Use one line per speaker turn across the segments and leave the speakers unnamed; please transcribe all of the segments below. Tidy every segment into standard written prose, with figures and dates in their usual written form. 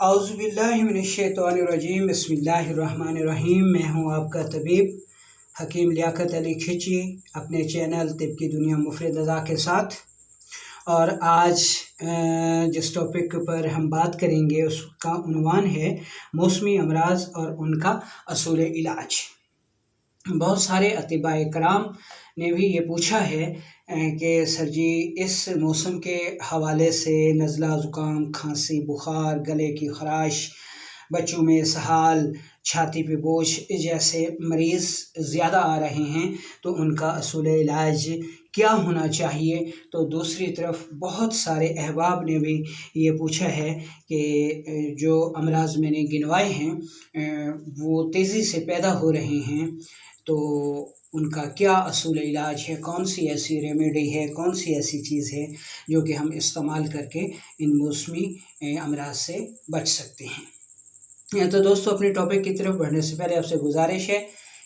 औज़ुबिल्लाहिमिनश्शैतानिर्रजीम बिस्मिल्लाहिर्रहमानिर्रहीम। मैं हूं आपका तबीब हकीम लियाकत अली खिची अपने चैनल तिब की दुनिया मुफरद अज़ा के साथ। और आज जिस टॉपिक पर हम बात करेंगे उसका उन्वान है मौसमी अमराज और उनका असूल इलाज। बहुत सारे अतिबाए कराम ने भी ये पूछा है कि सर जी इस मौसम के हवाले से नज़ला ज़ुकाम, खांसी, बुखार, गले की ख़राश, बच्चों में इसहाल, छाती पे बोझ जैसे मरीज़ ज़्यादा आ रहे हैं तो उनका असूल इलाज क्या होना चाहिए। तो दूसरी तरफ बहुत सारे अहबाब ने भी ये पूछा है कि जो अमराज मैंने गिनवाए हैं वो तेज़ी से पैदा हो रहे हैं तो उनका क्या असूल इलाज है, कौन सी ऐसी रेमेडी है, कौन सी ऐसी चीज़ है जो कि हम इस्तेमाल करके इन मौसमी अमराज से बच सकते हैं। तो दोस्तों, अपने टॉपिक की तरफ बढ़ने से पहले आपसे गुजारिश है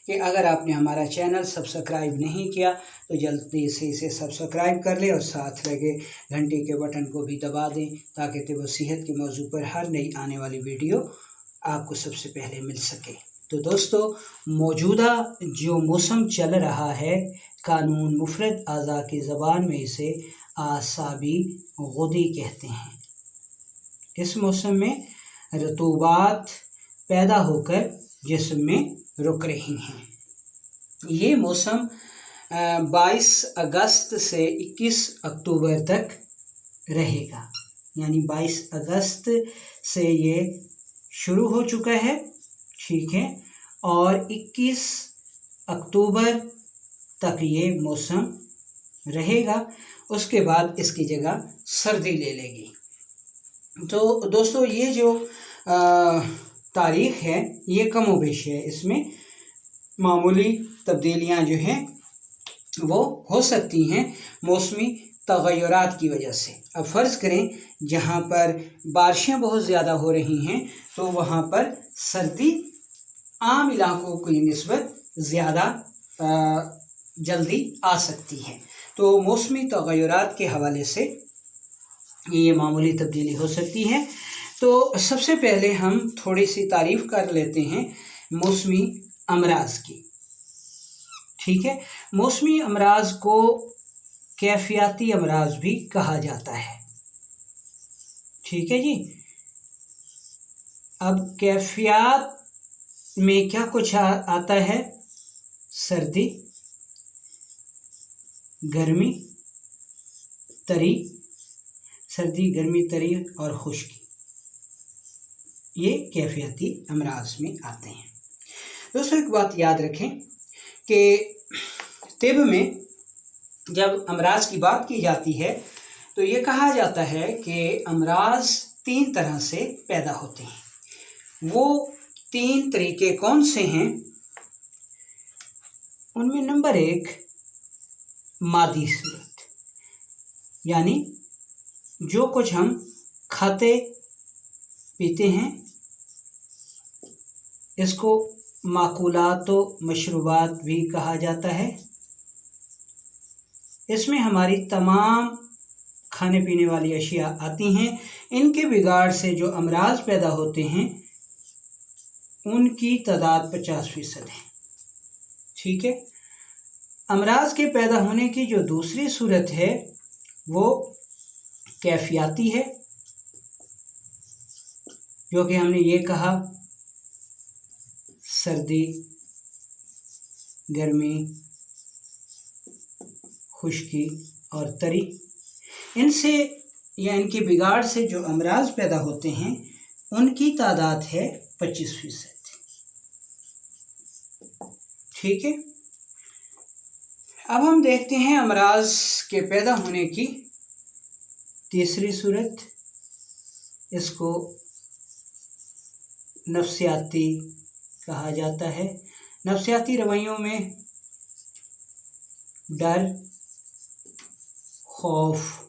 कि अगर आपने हमारा चैनल सब्सक्राइब नहीं किया तो जल्दी से इसे सब्सक्राइब कर लें और साथ लगे घंटी के बटन को भी दबा दें ताकि तिब सेहत के मौजू पर हर नई आने वाली वीडियो आपको सबसे पहले मिल सके। तो दोस्तों, मौजूदा जो मौसम चल रहा है, कानून मुफरद आज़ा की ज़बान में इसे आसाबी गुदी कहते हैं। इस मौसम में रतूबात पैदा होकर जिस्म में रुक रही हैं। ये मौसम 22 अगस्त से 21 अक्टूबर तक रहेगा, यानी 22 अगस्त से ये शुरू हो चुका है, ठीक है, और 21 अक्टूबर तक ये मौसम रहेगा। उसके बाद इसकी जगह सर्दी ले लेगी। तो दोस्तों, ये जो तारीख़ है ये कम व बेश है, इसमें मामूली तब्दीलियां जो हैं वो हो सकती हैं मौसमी तग़य्युरात की वजह से। अब फ़र्ज़ करें जहाँ पर बारिशें बहुत ज़्यादा हो रही हैं तो वहाँ पर सर्दी आम इलाकों की निस्बत ज़्यादा जल्दी आ सकती है। तो मौसमी तग़य्युरात के हवाले से ये मामूली तब्दीली हो सकती है। तो सबसे पहले हम थोड़ी सी तारीफ़ कर लेते हैं मौसमी अमराज की, ठीक है। मौसमी अमराज को कैफियाती अमराज भी कहा जाता है, ठीक है जी। अब कैफियत में क्या कुछ आता है? सर्दी, गर्मी, तरी, सर्दी, गर्मी, तरी और खुश्की, ये कैफियती अमराज में आते हैं। दोस्तों, एक बात याद रखें कि तिब में जब अमराज की बात की जाती है तो ये कहा जाता है कि अमराज 3 तरह से पैदा होते हैं। वो 3 तरीके कौन से हैं? उनमें नंबर 1 मादी सूरत, यानी जो कुछ हम खाते पीते हैं इसको माकूलात व मशरूबात भी कहा जाता है। इसमें हमारी तमाम खाने पीने वाली अशिया आती हैं। इनके बिगाड़ से जो अमराज पैदा होते हैं उनकी तादाद 50% है, ठीक है। अमराज के पैदा होने की जो दूसरी सूरत है वो कैफियाती है, जो कि हमने ये कहा सर्दी, गर्मी, खुश्की और तरी। इनसे या इनके बिगाड़ से जो अमराज पैदा होते हैं उनकी तादाद है 25%, ठीक है। अब हम देखते हैं अमराज के पैदा होने की तीसरी सूरत। इसको नफ्सियाती कहा जाता है। नफ्सियाती रवैयों में डर, खौफ,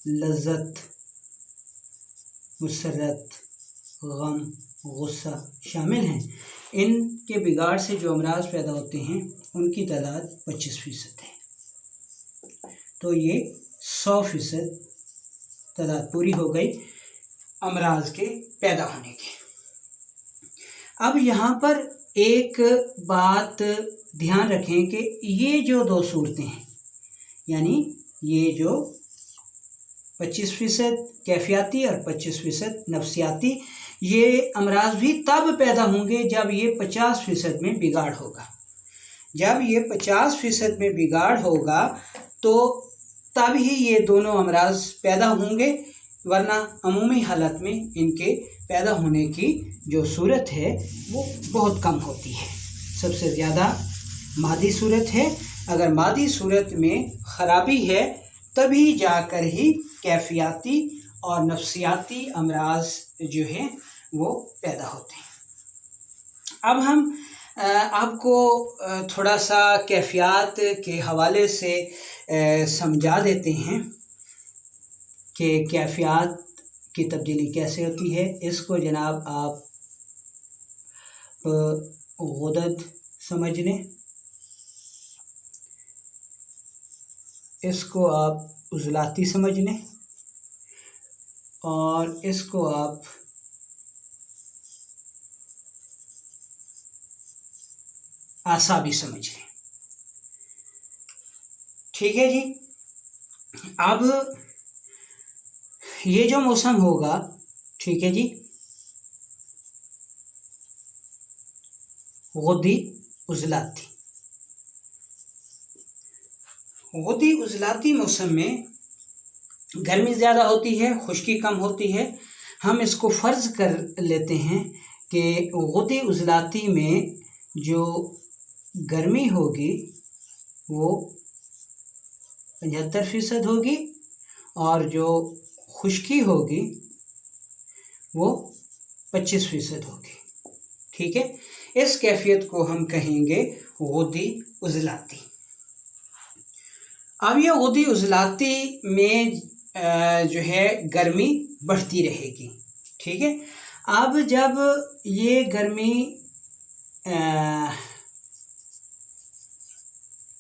लज्जत, मुसर्रत, गम, गुस्सा शामिल हैं। इनके बिगाड़ से जो अमराज पैदा होते हैं उनकी तादाद 25% है। तो ये 100% तादाद पूरी हो गई। अमराज के पैदा होने के। अब यहाँ पर एक बात ध्यान रखें कि ये जो दो सूरतें हैं, यानी ये जो 25% कैफियाती और 25% नफ्सियाती, ये अमराज भी तब पैदा होंगे जब ये 50% में बिगाड़ होगा। जब ये 50% में बिगाड़ होगा तो तब ही ये दोनों अमराज पैदा होंगे, वरना अमूमी हालत में इनके पैदा होने की जो सूरत है वो बहुत कम होती है। सबसे ज़्यादा मादी सूरत है। अगर मादी सूरत में ख़राबी है तभी जाकर ही कैफियाती और नफ्सियाती अमराज जो हैं वो पैदा होते हैं। अब हम आपको थोड़ा सा कैफियत के हवाले से समझा देते हैं कि कैफियत की तब्दीली कैसे होती है। इसको जनाब आप गुदद समझ लें, इसको आप उज़लाती समझ लें और इसको आप आसाबी समझ लें। ठीक है जी। अब ये जो मौसम होगा, ठीक है जी, गुद्दी उज़लाती, गुद्दी उज़लाती मौसम में गर्मी ज़्यादा होती है, खुश्की कम होती है। हम इसको फ़र्ज़ कर लेते हैं कि गुद्दी उज़लाती में जो गर्मी होगी वो 75% होगी और जो खुश्की होगी वो 25% होगी। ठीक है, इस कैफियत को हम कहेंगे गुद्दी उज़लाती। अब ये गुद्दी उज़लाती में जो है गर्मी बढ़ती रहेगी। ठीक है, अब जब ये गर्मी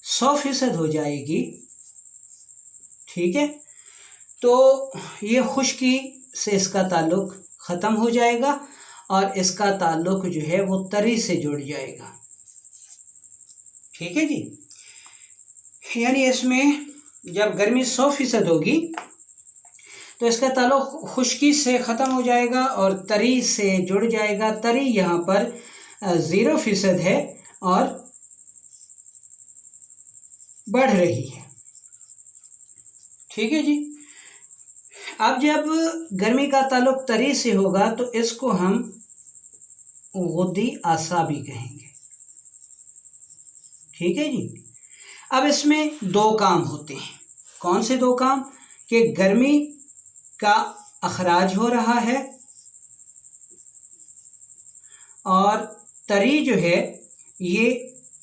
100% हो जाएगी, ठीक है, तो ये खुश्की से इसका ताल्लुक़ ख़त्म हो जाएगा और इसका ताल्लुक़ जो है वो तरी से जुड़ जाएगा। ठीक है जी, यानी इसमें जब गर्मी 100% होगी तो इसका ताल्लुक़ खुश्की से ख़त्म हो जाएगा और तरी से जुड़ जाएगा। तरी यहाँ पर 0% है और बढ़ रही है। ठीक है जी। अब जब गर्मी का ताल्लुक़ तरी से होगा तो इसको हम गुद्दी आसाबी कहेंगे। ठीक है जी। अब इसमें दो काम होते हैं। कौन से दो काम? कि गर्मी का अखराज हो रहा है और तरी जो है ये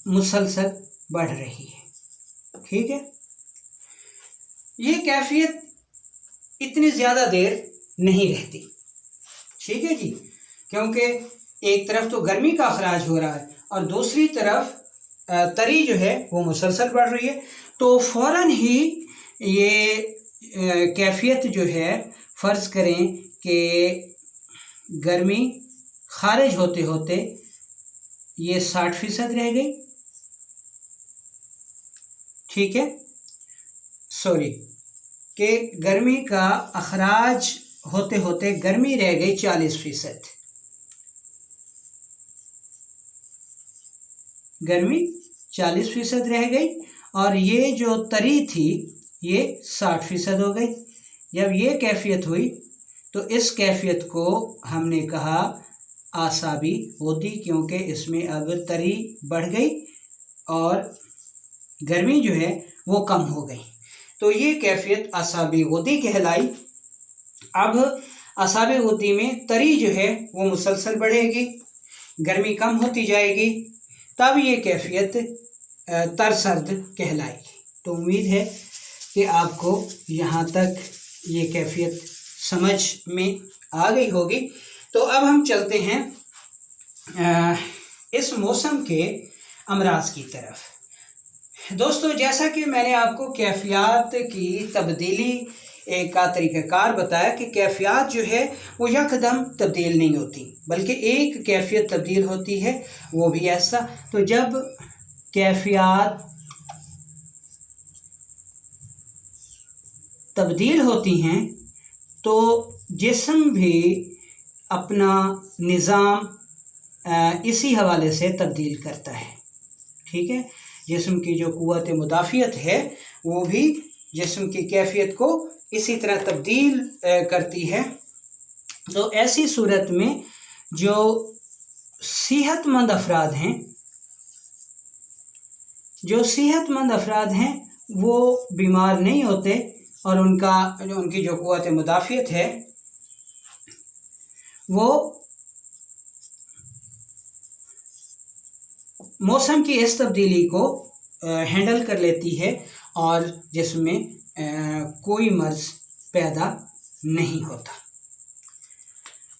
मुसलसल बढ़ रही है। ठीक है, ये कैफियत इतनी ज़्यादा देर नहीं रहती। ठीक है जी, क्योंकि एक तरफ तो गर्मी का अखराज हो रहा है और दूसरी तरफ तरी जो है वो मुसलसल बढ़ रही है, तो फ़ौरन ही ये कैफियत जो है, फ़र्ज़ करें कि गर्मी खारिज होते होते ये 60% रह गई। ठीक है, सॉरी, कि गर्मी का अखराज होते होते गर्मी रह गई 40%। गर्मी 40% रह गई और ये जो तरी थी ये 60% हो गई। जब ये कैफियत हुई तो इस कैफियत को हमने कहा आसाबी गुद्दी, क्योंकि इसमें अब तरी बढ़ गई और गर्मी जो है वो कम हो गई, तो ये कैफियत आसाबी गुद्दी कहलाई। अब आसाबी गुद्दी में तरी जो है वो मुसलसल बढ़ेगी, गर्मी कम होती जाएगी, तब ये कैफियत तरसर्द कहलाएगी। तो उम्मीद है कि आपको यहाँ तक ये कैफियत समझ में आ गई होगी। तो अब हम चलते हैं इस मौसम के अमराज की तरफ। दोस्तों, जैसा कि मैंने आपको कैफियत की तब्दीली एक का तरीक़ाकार बताया कि कैफियत जो है वो यकदम तब्दील नहीं होती, बल्कि एक कैफियत तब्दील होती है, वो भी ऐसा। तो जब कैफियत तब्दील होती हैं तो जिस्म भी अपना निज़ाम इसी हवाले से तब्दील करता है। ठीक है, जिस्म की जो क़ुव्वत मुदाफ़ियत है वो भी जिस्म की कैफियत को इसी तरह तब्दील करती है। तो ऐसी सूरत में जो सेहतमंद अफराद हैं वो बीमार नहीं होते और उनकी जो क़ुव्वत मुदाफ़ियत है वो मौसम की इस तब्दीली को हैंडल कर लेती है और जिसमें कोई मर्ज़ पैदा नहीं होता।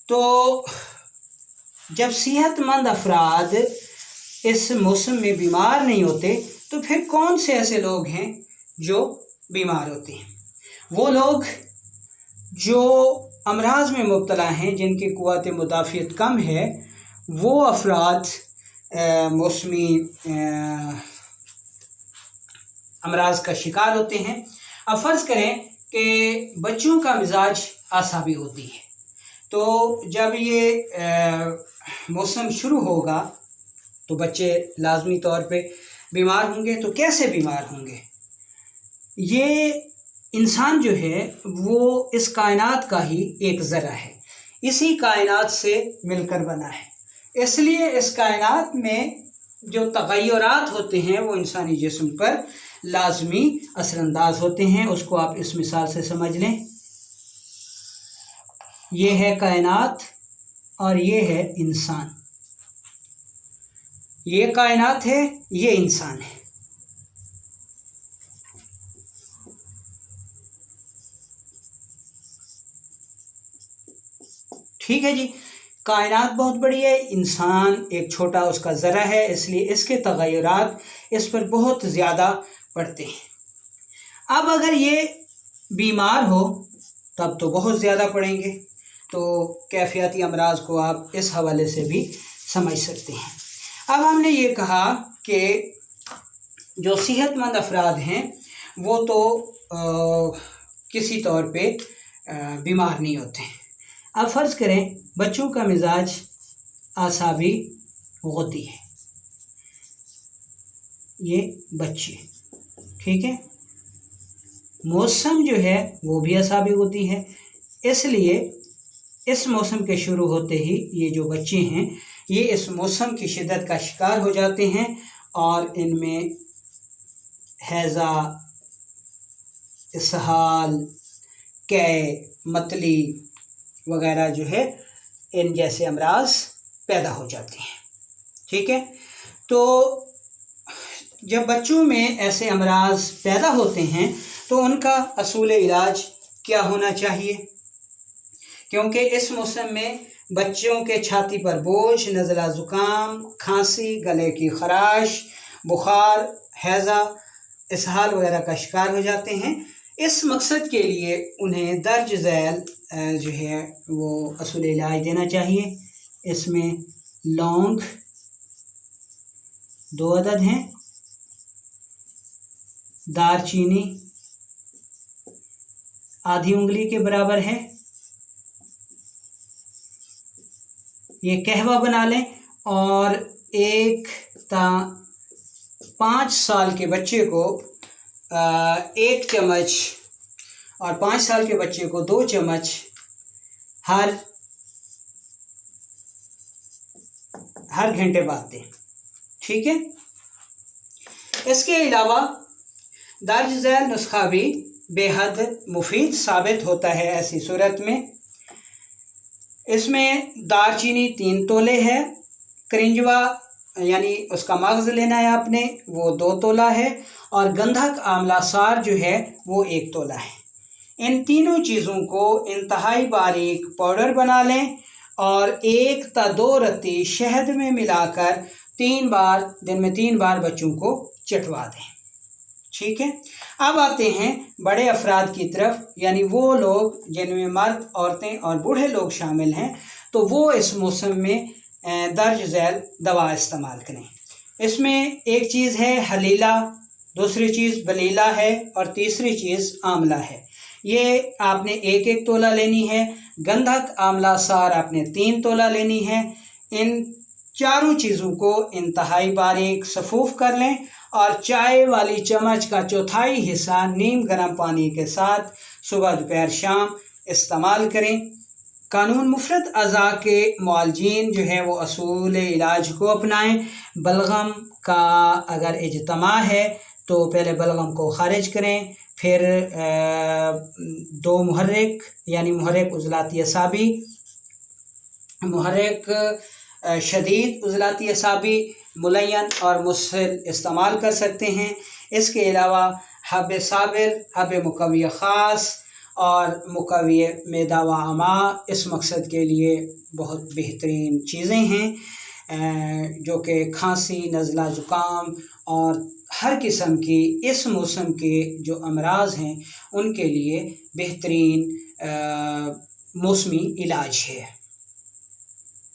तो जब सेहतमंद अफराद इस मौसम में बीमार नहीं होते तो फिर कौन से ऐसे लोग हैं जो बीमार होते हैं? वो लोग जो अमराज में मुब्तला हैं, जिनकी क़ुव्वत मुदाफ़ियत कम है, वो अफराद मौसमी अमराज का शिकार होते हैं। अब फ़र्ज़ करें कि बच्चों का मिजाज आसाबी होती है, तो जब ये मौसम शुरू होगा तो बच्चे लाजमी तौर पे बीमार होंगे। तो कैसे बीमार होंगे? ये इंसान जो है वो इस कायनात का ही एक ज़रा है, इसी कायनात से मिलकर बना है, इसलिए इस कायनात में जो तग़य्युरात होते हैं वो इंसानी जिस्म पर लाजमी असरअंदाज होते हैं। उसको आप इस मिसाल से समझ लें, ये है कायनात और ये है इंसान। ये कायनात है, ये इंसान है। ठीक है जी, कायनात बहुत बड़ी है, इंसान एक छोटा उसका ज़रा है, इसलिए इसके तग़य्युरात इस पर बहुत ज़्यादा पड़ते हैं। अब अगर ये बीमार हो तब तो बहुत ज़्यादा पड़ेंगे। तो कैफियती अमराज को आप इस हवाले से भी समझ सकते हैं। अब हमने ये कहा कि जो सेहतमंद अफराद हैं वो तो किसी तौर पे बीमार नहीं होते हैं। अब फ़र्ज़ करें बच्चों का मिजाज आसाबी होती है, ये बच्चे, ठीक है, मौसम जो है वो भी आसाबी होती है, इसलिए इस मौसम के शुरू होते ही ये जो बच्चे हैं ये इस मौसम की शिद्दत का शिकार हो जाते हैं और इनमें हैज़ा, इसहाल, कै, मतली वगैरह जो है इन जैसे अमराज पैदा हो जाते हैं। ठीक है, तो जब बच्चों में ऐसे अमराज पैदा होते हैं तो उनका असूल इलाज क्या होना चाहिए? क्योंकि इस मौसम में बच्चों के छाती पर बोझ, नज़ला, ज़ुकाम, खांसी, गले की खराश, बुखार, हैज़ा, इसहाल वगैरह का शिकार हो जाते हैं। इस मकसद के लिए उन्हें दर्ज झैल जो है वो असूल इलाज देना चाहिए। इसमें लौंग 2 अदद हैं, दारचीनी आधी उंगली के बराबर है, ये कहवा बना लें और 5 साल के बच्चे को 1 चम्मच और 5 साल के बच्चे को 2 चम्मच हर घंटे बाद दें। ठीक है, इसके अलावा दर्ज झैल नुस्खा भी बेहद मुफीद साबित होता है। ऐसी सूरत में इसमें दारचीनी 3 तोले है, करिंजवा यानी उसका मगज़ लेना है आपने, वो 2 तोला है और गंधक आंवला सार जो है वो 1 तोला है। इन तीनों चीज़ों को इंतहाई बारीक पाउडर बना लें और 1 या 2 रत्ती शहद में मिलाकर 3 बार दिन में 3 बार बच्चों को चटवा दें। ठीक है, अब आते हैं बड़े अफराद की तरफ, यानी वो लोग जिनमें मर्द, औरतें और बूढ़े लोग शामिल हैं, तो वो इस मौसम में दर्ज झैल दवा इस्तेमाल करें। इसमें एक चीज़ है हलीला, दूसरी चीज़ बलीला है और तीसरी चीज़ आंवला है। ये आपने एक एक तोला लेनी है। गंधक, आंवला, सार आपने 3 तोला लेनी है। इन चारों चीज़ों को इंतहाई बारीक सफूफ कर लें और चाय वाली चम्मच का चौथाई हिस्सा नीम गर्म पानी के साथ सुबह, दोपहर, शाम इस्तेमाल करें। कानून मुफरद अज़ा के मुआलजीन जो है वो असूल इलाज को अपनाएं। बलगम का अगर इज्तमा है तो पहले बलगम को ख़ारिज करें, फिर 2 मुहर्रिक यानी मुहर्रिक उज़लाती असाबी, मुहर्रिक शदीद उज़लाती असाबी, मुलय्यन और मुस्सिल इस्तेमाल कर सकते हैं। इसके अलावा हब साबिर, हब मुकव्वी ख़ास और मुकव्वी मैदा व अमा इस मकसद के लिए बहुत बेहतरीन चीज़ें हैं, जो कि खांसी, नज़ला, ज़ुकाम और हर किस्म की इस मौसम के जो अमराज हैं उनके लिए बेहतरीन मौसमी इलाज है।